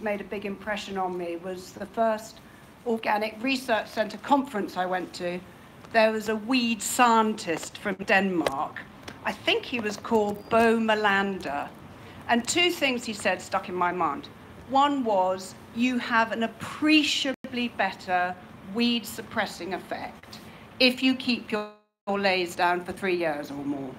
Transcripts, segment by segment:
made a big impression on me was the first Organic Research Centre conference I went to. There was a weed scientist from Denmark. I think he was called Bo Melander. And two things he said stuck in my mind. One was, you have an appreciably better weed suppressing effect if you keep your Leys down for 3 years or more.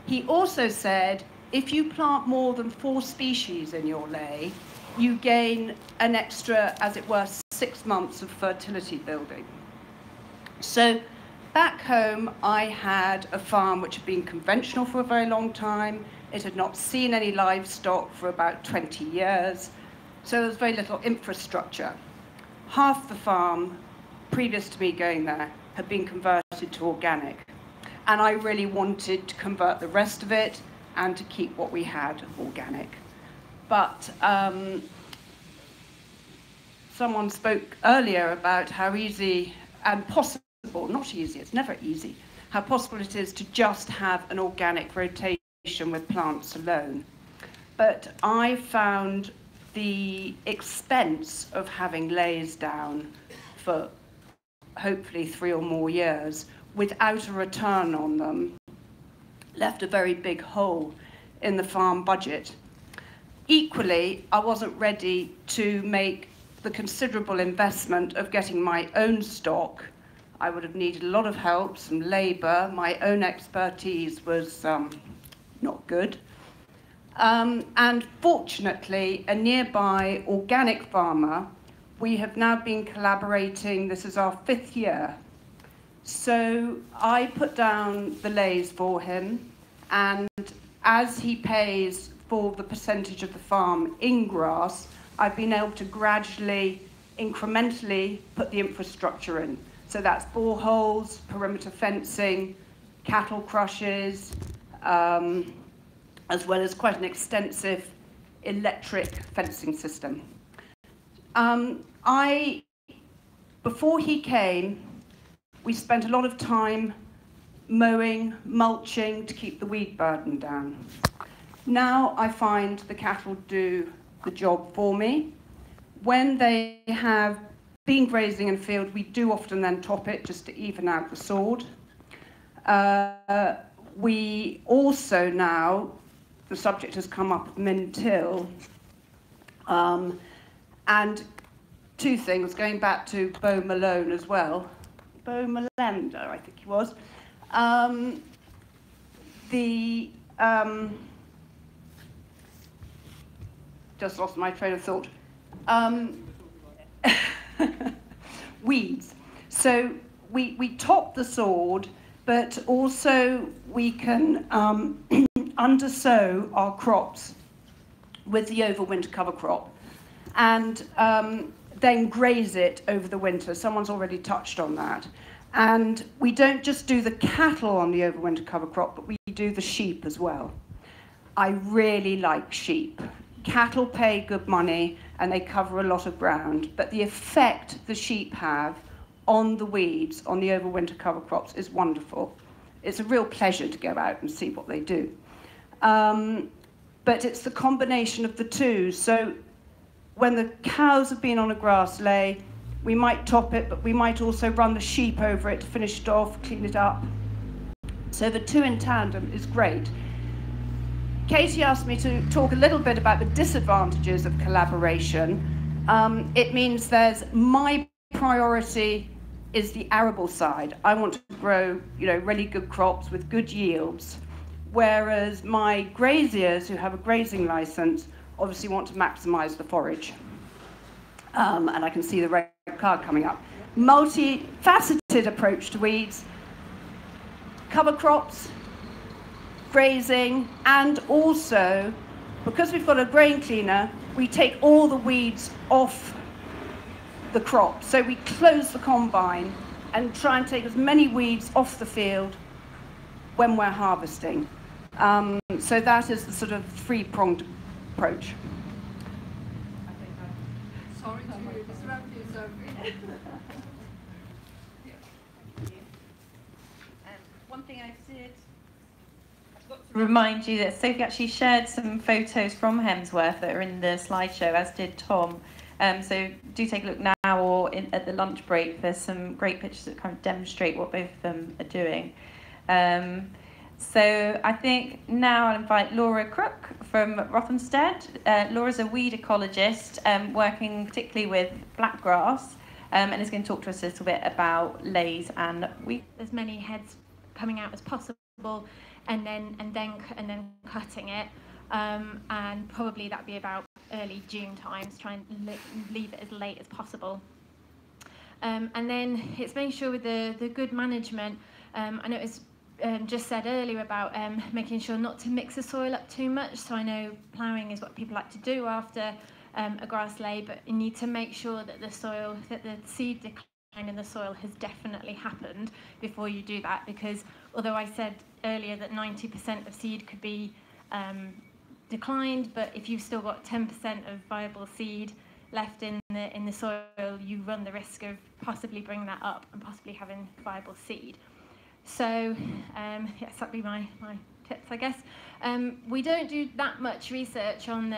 He also said, if you plant more than 4 species in your ley, you gain an extra, as it were, 6 months of fertility building. So back home, I had a farm which had been conventional for a very long time. It had not seen any livestock for about 20 years. So there was very little infrastructure. Half the farm, previous to me going there, had been converted to organic. And I really wanted to convert the rest of it and to keep what we had organic. But someone spoke earlier about how easy and possible, not easy, it's never easy, how possible it is to just have an organic rotation with plants alone. But I found the expense of having Leys down for hopefully 3 or more years without a return on them left a very big hole in the farm budget. Equally, I wasn't ready to make the considerable investment of getting my own stock. I would have needed a lot of help, some labour. My own expertise was not good. And fortunately, a nearby organic farmer, we have now been collaborating, this is our 5th year. So I put down the Leys for him, and as he pays for the percentage of the farm in grass, I've been able to gradually, incrementally put the infrastructure in. So that's boreholes, perimeter fencing, cattle crushes, as well as quite an extensive electric fencing system. Before he came, we spent a lot of time mowing, mulching to keep the weed burden down. Now I find the cattle do the job for me. When they have been grazing in field, we do often then top it just to even out the sward. We also now, the subject has come up, min-till, and 2 things, going back to Bo Malone as well, Bo Melander, I think he was, just lost my train of thought. Weeds. So we top the sward, but also we can undersow our crops with the overwinter cover crop and then graze it over the winter. Someone's already touched on that. And we don't just do the cattle on the overwinter cover crop, but we do the sheep as well. I really like sheep. Cattle pay good money and they cover a lot of ground, but the effect the sheep have on the weeds, on the overwinter cover crops, is wonderful. It's a real pleasure to go out and see what they do. But it's the combination of the two. So when the cows have been on a grass ley, we might top it, but we might also run the sheep over it to finish it off, clean it up. So the two in tandem is great. Katie asked me to talk a little bit about the disadvantages of collaboration. It means my priority is the arable side. I want to grow, really good crops with good yields, whereas my graziers who have a grazing license obviously want to maximize the forage. And I can see the red card coming up. Multifaceted approach to weeds, cover crops, grazing, and also, because we've got a grain cleaner, we take all the weeds off the crop. So we close the combine and try and take as many weeds off the field when we're harvesting. So that is the sort of 3-pronged approach. Sorry to disrupt you, Sophie. One thing I did, remind you that Sophie actually shared some photos from Hemsworth that are in the slideshow, as did Tom. So do take a look now or at the lunch break. There's some great pictures that kind of demonstrate what both of them are doing. So I think now I'll invite Laura Crook from Rothamstead. Laura's a weed ecologist working particularly with blackgrass and is going to talk to us a little bit about Leys and weed. As many heads coming out as possible, and then cutting it, and probably that'd be about early June times. Try and leave it as late as possible, and then it's making sure with the good management. I know it's just said earlier about making sure not to mix the soil up too much. So I know ploughing is what people like to do after a grass lay, but you need to make sure that the seed decline in the soil has definitely happened before you do that, because although I said earlier that 90% of seed could be declined, but if you've still got 10% of viable seed left in the soil, you run the risk of possibly bringing that up and possibly having viable seed. So yes, that'd be my tips, I guess. We don't do that much research on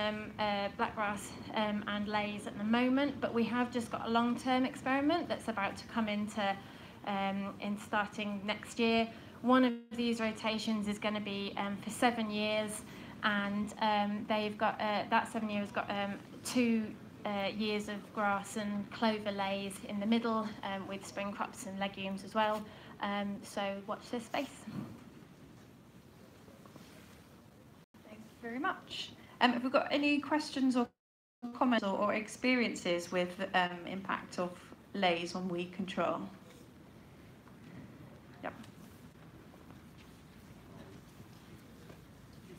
blackgrass and Leys at the moment, but we have just got a long-term experiment that's about to come into in starting next year. One of these rotations is going to be for 7 years, and they've got that 7 years got 2 years of grass and clover Leys in the middle, with spring crops and legumes as well. So watch this space. Thank you very much. Have we got any questions or comments or experiences with impact of Leys on weed control? Yep.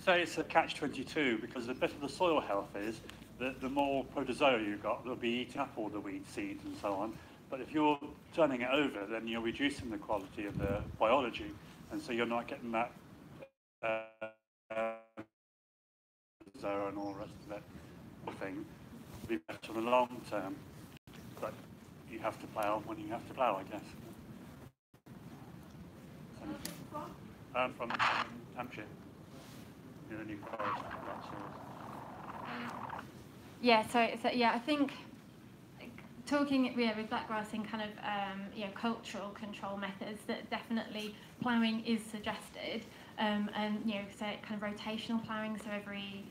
So it's a catch-22, because the better the soil health is, the more protozoa you've got, they'll be eating up all the weed seeds and so on. But if you're turning it over, then you're reducing the quality of the biology, and so you're not getting that and all the rest of that thing. It'll be better in the long term, but you have to plough when you have to plough, I guess. So, from Hampshire, in the New Forest. Yeah, so yeah, I think talking with blackgrassing kind of cultural control methods, that definitely ploughing is suggested, and so kind of rotational ploughing, so every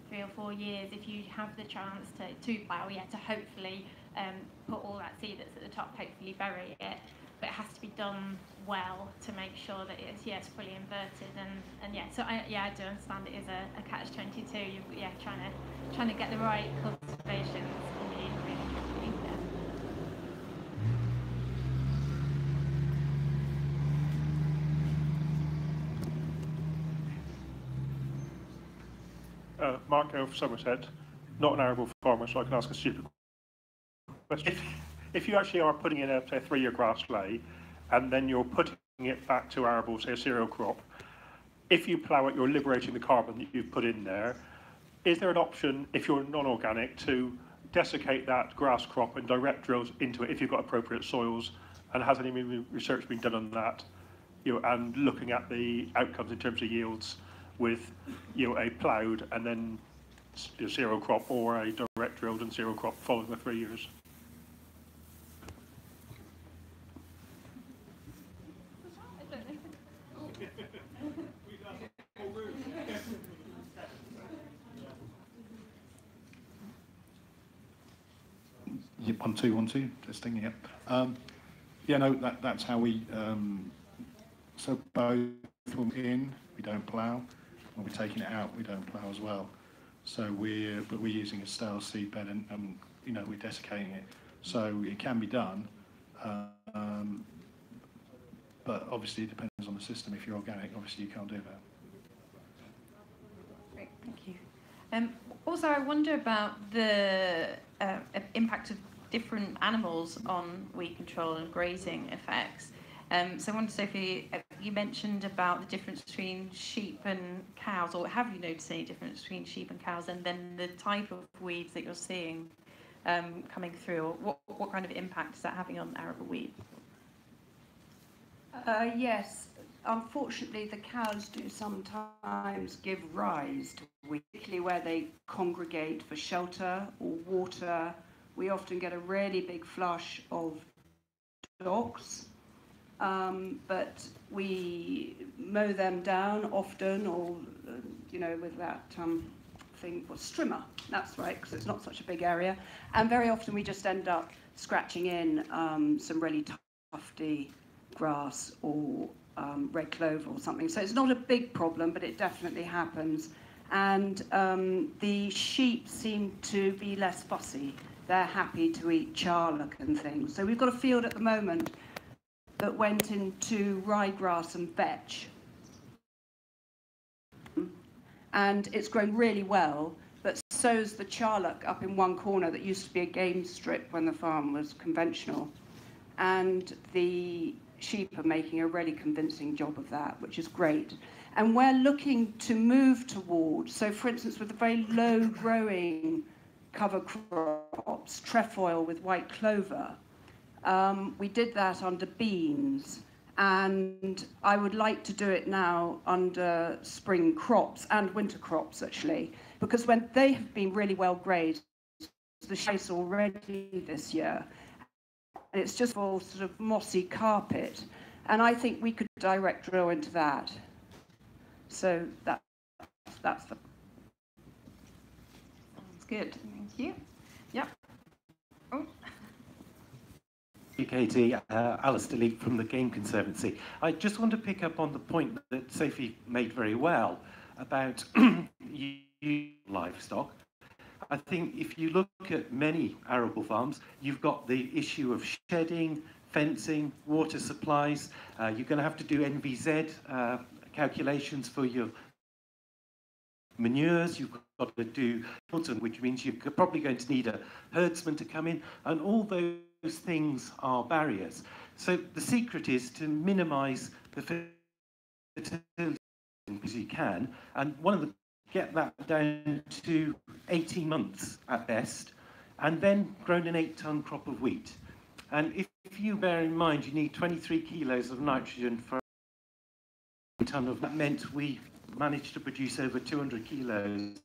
3 or 4 years, if you have the chance to plough, to hopefully put all that seed that's at the top, hopefully bury it, but it has to be done well to make sure that it's fully inverted, and so I do understand it is a catch-22. You're trying to get the right cultivations. Mark Gale from Somerset, not an arable farmer, so I can ask a stupid question. If you actually are putting in a 3-year grass lay, and then you're putting it back to arable, say a cereal crop, if you plough it, you're liberating the carbon that you've put in there. Is there an option, if you're non-organic, to desiccate that grass crop and direct drills into it if you've got appropriate soils? And has any research been done on that? And looking at the outcomes in terms of yields with a ploughed and then a cereal crop, or a direct drilled and cereal crop following the 3 years? Yep, 1 2 1 2 testing. Yep. Yeah, no, that's how we. So both when we're in, we don't plough. When we're taking it out, we don't plough as well. So we're using a stale seed bed, and we're desiccating it. So it can be done, but obviously it depends on the system. If you're organic, obviously you can't do that. Great, thank you. Also, I wonder about the impact of different animals on weed control and grazing effects. So I wonder, Sophie, you mentioned about the difference between sheep and cows, or have you noticed any difference between sheep and cows, and then the type of weeds that you're seeing coming through? Or what kind of impact is that having on arable weed? Yes, unfortunately, the cows do sometimes give rise to weeds, particularly where they congregate for shelter or water. We often get a really big flush of dogs, but we mow them down often, or with that thing, strimmer. That's right, because it's not such a big area. And very often we just end up scratching in some really tufty grass or red clover or something. So it's not a big problem, but it definitely happens. And the sheep seem to be less fussy. They're happy to eat charlock and things. So we've got a field at the moment that went into ryegrass and vetch. And it's grown really well, but so's the charlock up in one corner that used to be a game strip when the farm was conventional. And the sheep are making a really convincing job of that, which is great. And we're looking to move towards, so for instance, with the very low growing cover crops, trefoil with white clover, we did that under beans. And I would like to do it now under spring crops and winter crops, actually, because when they have been really well grazed, the shapes already this year, and it's just all sort of mossy carpet, and I think we could direct drill into that. So that's the. Sounds good. Thank you. Yep. Oh. Katie, Alistair Lee from the Game Conservancy. I just want to pick up on the point that Sophie made very well about livestock. I think if you look at many arable farms, you've got the issue of shedding, fencing, water supplies. You're going to have to do NVZ calculations for your manures. You've got to do, which means you're probably going to need a herdsman to come in, and all those things are barriers. So the secret is to minimise the fertility as you can, and get that down to 18 months at best, and then grown an 8-ton crop of wheat. And if you bear in mind you need 23 kilos of nitrogen for a ton of, that meant we managed to produce over 200 kilos